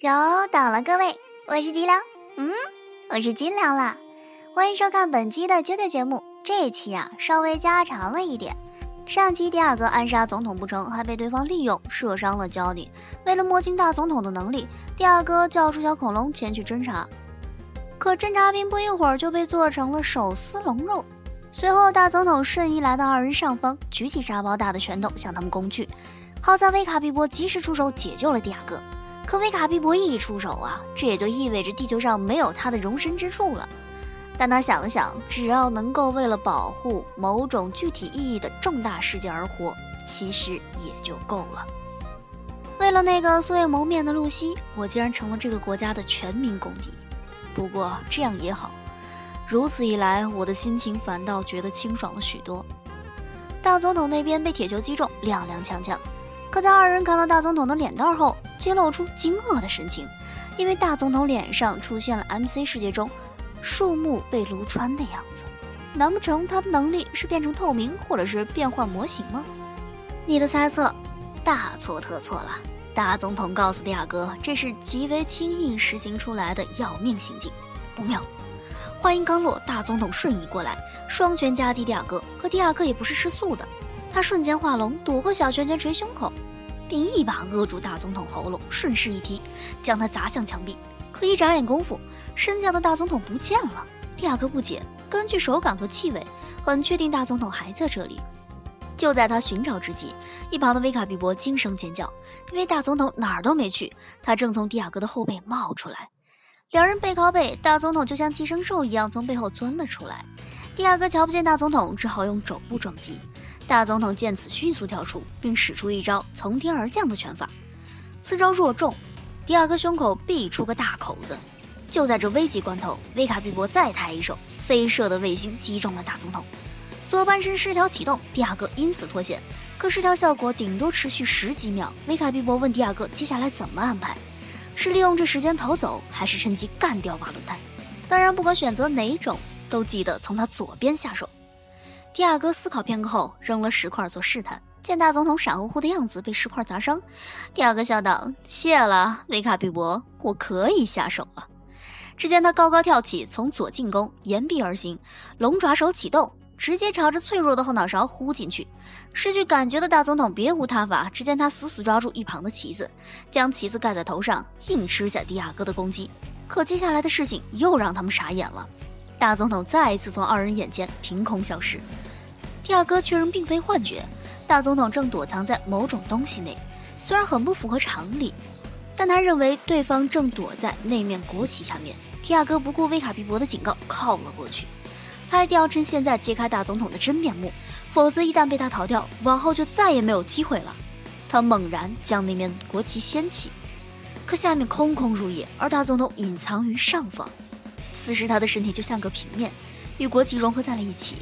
久等了各位，我是吉良，我是金良啦。欢迎收看本期的啾啾节目。这一期稍微加长了一点。上期迪亚哥暗杀总统不成，还被对方利用射伤了焦尼。为了摸清大总统的能力，迪亚哥叫出小恐龙前去侦查。可侦察兵不一会儿就被做成了手撕龙肉。随后大总统瞬移来到二人上方，举起沙包大的拳头向他们攻去。好在维卡比伯及时出手解救了迪亚哥。可维卡比伯一出手这也就意味着地球上没有他的容身之处了。但他想了想，只要能够为了保护某种具体意义的重大事件而活，其实也就够了。为了那个素未谋面的露西，我竟然成了这个国家的全民公敌。不过这样也好，如此一来，我的心情反倒觉得清爽了许多。大总统那边被铁球击中，踉踉跄跄。可在二人看到大总统的脸蛋后，却露出惊愕的神情，因为大总统脸上出现了 MC 世界中树木被炉穿的样子。难不成他的能力是变成透明，或者是变换模型吗？你的猜测大错特错了。大总统告诉迪亚哥，这是极为轻易实行出来的要命行径。不妙！话音刚落，大总统瞬移过来，双拳夹击迪亚哥。可迪亚哥也不是吃素的，他瞬间化龙，躲过小拳拳捶胸口，并一把扼住大总统喉咙，顺势一踢，将他砸向墙壁。可一眨眼功夫，身下的大总统不见了。迪亚哥不解，根据手感和气味，很确定大总统还在这里。就在他寻找之际，一旁的维卡比伯惊声尖叫，因为大总统哪儿都没去，他正从迪亚哥的后背冒出来。两人背靠背，大总统就像寄生兽一样从背后钻了出来。迪亚哥瞧不见大总统，只好用肘部撞击。大总统见此迅速跳出，并使出一招从天而降的拳法。此招若中，迪亚哥胸口必出个大口子。就在这危急关头，维卡比伯再抬一手，飞射的卫星击中了大总统。左半身失调启动，迪亚哥因死脱险。可失调效果顶多持续10几秒。维卡比伯问迪亚哥接下来怎么安排，是利用这时间逃走，还是趁机干掉瓦伦泰？当然不管选择哪种，都记得从他左边下手。迪亚哥思考片刻后，扔了石块做试探。见大总统傻乎乎的样子被石块砸伤，迪亚哥笑道：“谢了，维卡比伯，我可以下手了。”只见他高高跳起，从左进攻，沿壁而行，龙爪手启动，直接朝着脆弱的后脑勺呼进去。失去感觉的大总统别无他法，只见他死死抓住一旁的旗子，将旗子盖在头上，硬吃下迪亚哥的攻击。可接下来的事情又让他们傻眼了。大总统再一次从二人眼前凭空消失，迪亚哥确认并非幻觉，大总统正躲藏在某种东西内。虽然很不符合常理，但他认为对方正躲在那面国旗下面。迪亚哥不顾维卡比伯的警告，靠了过去。他一定要趁现在揭开大总统的真面目，否则一旦被他逃掉，往后就再也没有机会了。他猛然将那面国旗掀起，可下面空空如也，而大总统隐藏于上方。此时他的身体就像个平面，与国旗融合在了一起。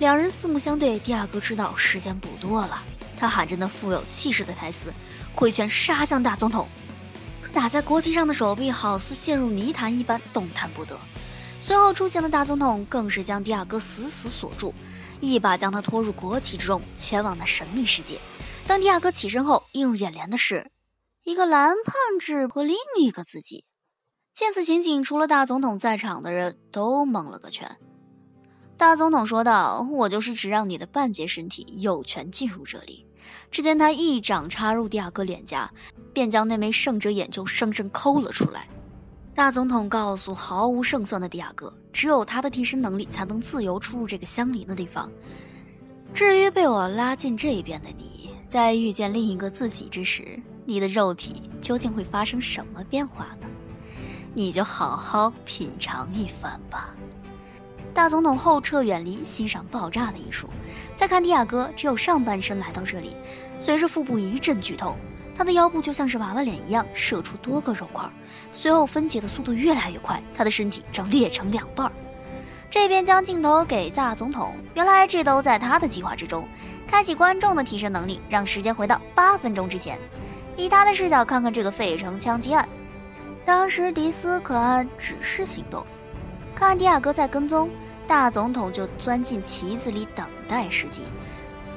两人四目相对，迪亚哥知道时间不多了，他喊着那富有气势的台词，挥拳杀向大总统。可打在国旗上的手臂好似陷入泥潭一般动弹不得。随后出现的大总统更是将迪亚哥死死锁住，一把将他拖入国旗之中，前往那神秘世界。当迪亚哥起身后，映入眼帘的是一个蓝胖子和另一个自己。见此情景，除了大总统在场的人都蒙了个圈。大总统说道：“我就是只让你的半截身体有权进入这里。”只见他一掌插入迪亚哥脸颊，便将那枚圣者眼球生生抠了出来。大总统告诉毫无胜算的迪亚哥，只有他的替身能力才能自由出入这个相邻的地方。至于被我拉进这边的你，在遇见另一个自己之时，你的肉体究竟会发生什么变化呢？你就好好品尝一番吧。大总统后撤远离，欣赏爆炸的艺术。再看迪亚哥，只有上半身来到这里，随着腹部一阵剧痛，他的腰部就像是娃娃脸一样射出多个肉块，随后分解的速度越来越快，他的身体正裂成2半。这边将镜头给大总统，原来这都在他的计划之中。开启观众的替身能力，让时间回到8分钟之前，以他的视角看看这个费城枪击案。当时迪斯可按指示行动，看迪亚哥在跟踪，大总统就钻进旗子里等待时机。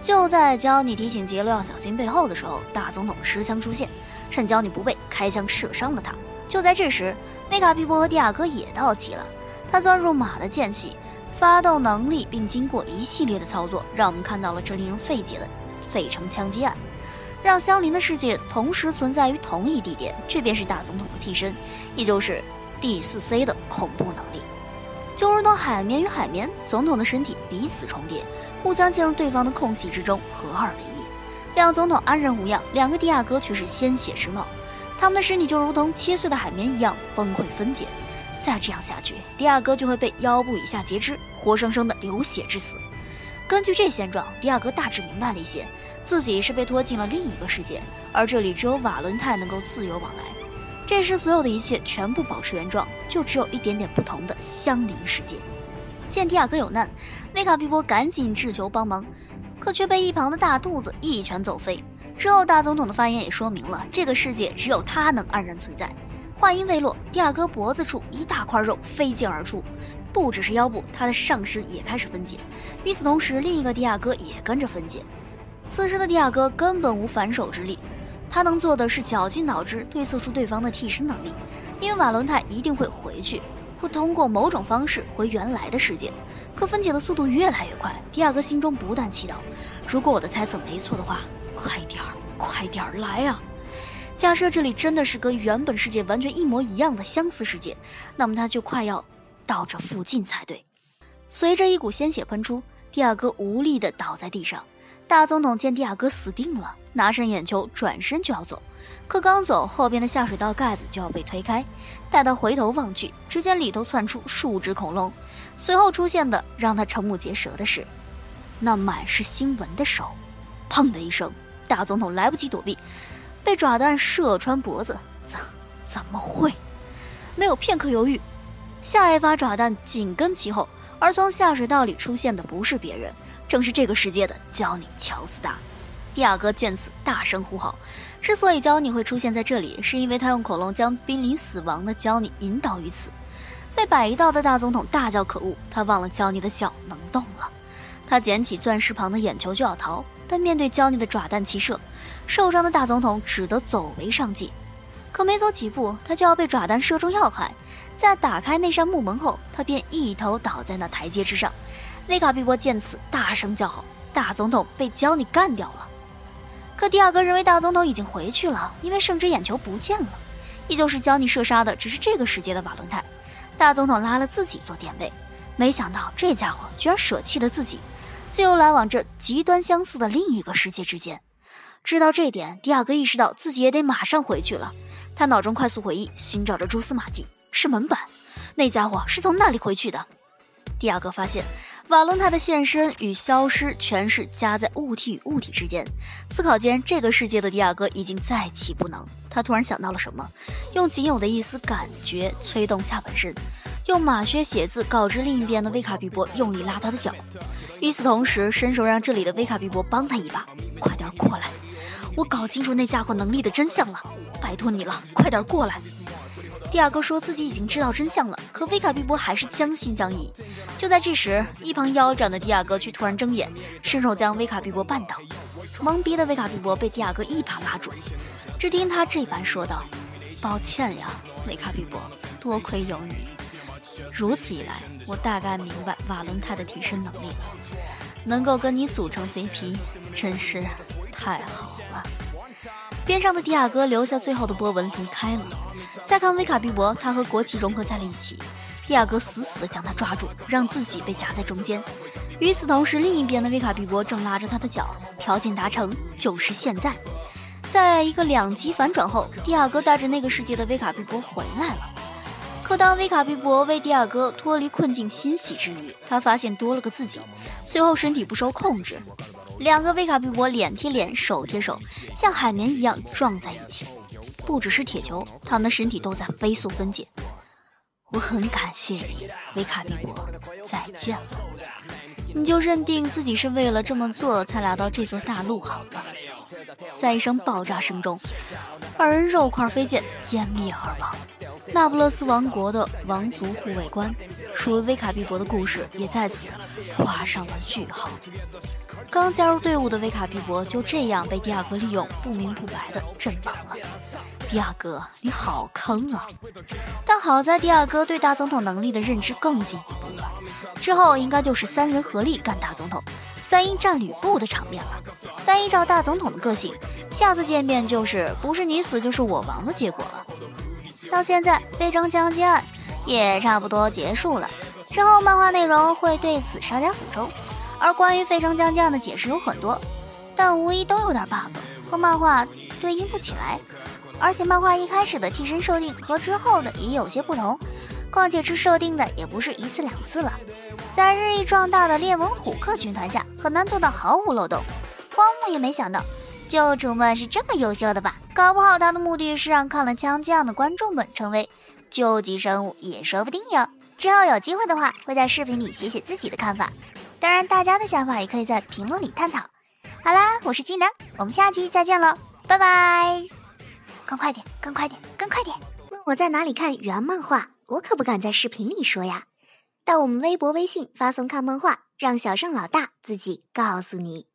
就在焦妮提醒杰罗要小心背后的时候，大总统持枪出现，趁焦妮不备，开枪射伤了他。就在这时，维卡皮博和蒂亚戈也到齐了。他钻入马的间隙，发动能力，并经过一系列的操作，让我们看到了这令人费解的费城枪击案，让相邻的世界同时存在于同一地点。这便是大总统的替身，也就是第4C 的恐怖能力。就如同海绵与海绵，总统的身体彼此重叠，互相嵌入对方的空隙之中，合二为一。两总统安然无恙，两个蒂亚戈却是鲜血直冒，他们的身体就如同切碎的海绵一样崩溃分解。再这样下去，蒂亚戈就会被腰部以下截肢，活生生的流血致死。根据这现状，蒂亚戈大致明白了一些，自己是被拖进了另一个世界，而这里只有瓦伦泰能够自由往来。这时所有的一切全部保持原状，就只有一点点不同的相邻世界。见蒂亚戈有难，维卡皮博赶紧掷球帮忙，可却被一旁的大肚子一拳揍飞。之后大总统的发言也说明了，这个世界只有他能安然存在。话音未落，蒂亚戈脖子处一大块肉飞溅而出，不只是腰部，他的上身也开始分解。与此同时，另一个蒂亚戈也跟着分解。此时的蒂亚戈根本无反手之力，他能做的是绞尽脑汁对测出对方的替身能力，因为瓦伦泰一定会回去，会通过某种方式回原来的世界。可分解的速度越来越快，蒂亚戈心中不断祈祷，如果我的猜测没错的话，快点儿来啊！假设这里真的是跟原本世界完全一模一样的相似世界，那么他就快要到这附近才对。随着一股鲜血喷出，蒂亚戈无力地倒在地上。大总统见蒂亚戈死定了，拿上眼球转身就要走，可刚走，后边的下水道盖子就要被推开。待他回头望去，只见里头窜出数只恐龙。随后出现的让他瞠目结舌的是，那满是星纹的手。砰的一声，大总统来不及躲避，被爪弹射穿脖子。怎么会？没有片刻犹豫，下一发爪弹紧跟其后，而从下水道里出现的不是别人，正是这个世界的焦妮·乔斯达。蒂亚戈见此大声呼号，之所以焦妮会出现在这里，是因为他用恐龙将濒临死亡的焦妮引导于此。被摆一道的大总统大叫可恶，他忘了焦妮的脚能动了。他捡起钻石旁的眼球就要逃，但面对焦妮的爪弹齐射，受伤的大总统只得走为上计。可没走几步，他就要被爪弹射中要害。在打开那扇木门后，他便一头倒在那台阶之上。维卡皮博见此大声叫好，大总统被焦妮干掉了。可蒂亚戈认为大总统已经回去了，因为圣之眼球不见了，依旧是焦妮射杀的，只是这个世界的瓦伦泰。大总统拉了自己做垫背，没想到这家伙居然舍弃了自己，自由来往这极端相似的另一个世界之间。知道这点，蒂亚戈意识到自己也得马上回去了。他脑中快速回忆，寻找着蛛丝马迹，是门板，那家伙是从那里回去的。蒂亚戈发现瓦伦泰的现身与消失全是夹在物体与物体之间。思考间，这个世界的蒂亚戈已经再起不能。他突然想到了什么，用仅有的一丝感觉催动下半身，用马靴写字告知另一边的维卡皮博用力拉他的脚。与此同时，伸手让这里的维卡皮博帮他一把，快点过来，我搞清楚那家伙能力的真相了，拜托你了，快点过来。蒂亚戈说自己已经知道真相了，可维卡皮博还是将信将疑。就在这时，一旁腰斩的蒂亚戈却突然睁眼，伸手将维卡皮博绊倒。懵逼的维卡皮博被蒂亚戈一把拉住，只听他这般说道：抱歉呀，维卡皮博，多亏有你。如此一来，我大概明白瓦伦泰的替身能力了，能够跟你组成 CP 真是太好了。边上的蒂亚戈留下最后的波纹离开了。再看维卡皮博，他和国旗融合在了一起，蒂亚戈死死地将他抓住，让自己被夹在中间。与此同时，另一边的维卡皮博正拉着他的脚，条件达成，就是现在。在一个两极反转后，蒂亚戈带着那个世界的维卡皮博回来了。可当维卡皮博为蒂亚戈脱离困境欣喜之余，他发现多了个自己，随后身体不受控制，两个维卡皮博脸贴脸，手贴手，像海绵一样撞在一起。不只是铁球，他们的身体都在飞速分解。我很感谢你，维卡皮博，再见了。你就认定自己是为了这么做才来到这座大陆好了。在一声爆炸声中，二人肉块飞溅，湮灭而亡。那不勒斯王国的王族护卫官，属于威卡碧博的故事也在此画上了句号。刚加入队伍的威卡碧博就这样被迪亚哥利用，不明不白的阵亡了。迪亚哥，你好坑啊！但好在迪亚哥对大总统能力的认知更进一步了，之后应该就是3人合力干大总统，3英战吕布的场面了。但依照大总统的个性，下次见面就是不是你死就是我亡的结果了。到现在非常将军案也差不多结束了，之后漫画内容会对此稍加补充。而关于费城将将的解释有很多，但无疑都有点 bug， 和漫画对应不起来。而且漫画一开始的替身设定和之后的也有些不同，况且这设定的也不是1次2次了。在日益壮大的列文虎克军团下，很难做到毫无漏洞。荒木也没想到救主们是这么优秀的吧，搞不好他的目的是让看了枪将的观众们成为救急生物也说不定哟。之后有机会的话会在视频里写写自己的看法，当然大家的想法也可以在评论里探讨。好啦，我是金良，我们下期再见了，拜拜。更快点更快点更快点，问我在哪里看原漫画，我可不敢在视频里说呀。到我们微博微信发送看漫画，让小盛老大自己告诉你。